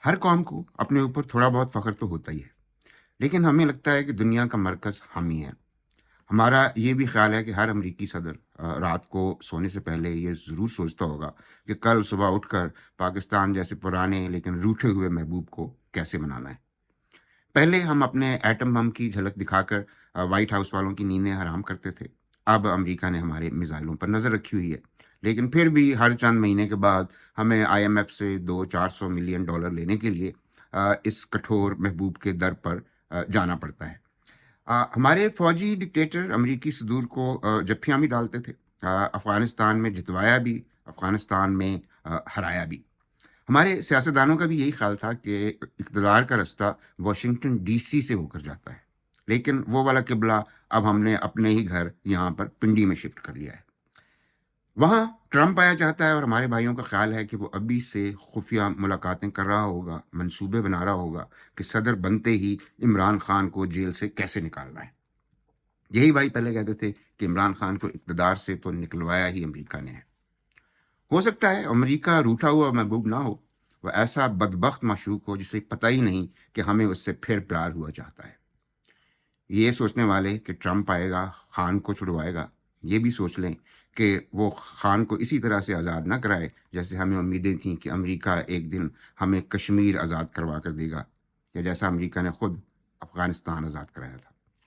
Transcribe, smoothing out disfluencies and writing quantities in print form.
ہر قوم کو اپنے اوپر تھوڑا بہت فخر تو ہوتا ہی ہے، لیکن ہمیں لگتا ہے کہ دنیا کا مرکز ہم ہی ہیں۔ ہمارا یہ بھی خیال ہے کہ ہر امریکی صدر رات کو سونے سے پہلے یہ ضرور سوچتا ہوگا کہ کل صبح اٹھ کر پاکستان جیسے پرانے لیکن روٹھے ہوئے محبوب کو کیسے منانا ہے۔ پہلے ہم اپنے ایٹم بم کی جھلک دکھا کر وائٹ ہاؤس والوں کی نیندیں حرام کرتے تھے۔ اب امریکہ نے ہمارے میزائلوں پر نظر رکھی ہوئی ہے، لیکن پھر بھی ہر چند مہینے کے بعد ہمیں آئی ایم ایف سے 200-400 ملین ڈالر لینے کے لیے اس کٹھور محبوب کے در پر جانا پڑتا ہے۔ ہمارے فوجی ڈکٹیٹر امریکی صدور کو جفیاں بھی ڈالتے تھے، افغانستان میں جتوایا بھی، افغانستان میں ہرایا بھی۔ ہمارے سیاستدانوں کا بھی یہی خیال تھا کہ اقتدار کا رستہ واشنگٹن ڈی سی سے ہو کر جاتا ہے، لیکن وہ والا قبلہ اب ہم نے اپنے ہی گھر یہاں پر پنڈی میں شفٹ کر لیا ہے۔ وہاں ٹرمپ آیا چاہتا ہے اور ہمارے بھائیوں کا خیال ہے کہ وہ ابھی سے خفیہ ملاقاتیں کر رہا ہوگا، منصوبے بنا رہا ہوگا کہ صدر بنتے ہی عمران خان کو جیل سے کیسے نکالنا ہے۔ یہی بھائی پہلے کہتے تھے کہ عمران خان کو اقتدار سے تو نکلوایا ہی امریکہ نے ہے۔ ہو سکتا ہے امریکہ روٹھا ہوا محبوب نہ ہو، وہ ایسا بدبخت معشوق ہو جسے پتہ ہی نہیں کہ ہمیں اس سے پھر پیار ہوا چاہتا ہے۔ یہ سوچنے والے کہ ٹرمپ آئے گا خان کو چھڑوائے گا، یہ بھی سوچ لیں کہ وہ خان کو اسی طرح سے آزاد نہ کرائے جیسے ہمیں امیدیں تھیں کہ امریکہ ایک دن ہمیں کشمیر آزاد کروا کر دے گا، یا جیسا امریکہ نے خود افغانستان آزاد کرایا تھا۔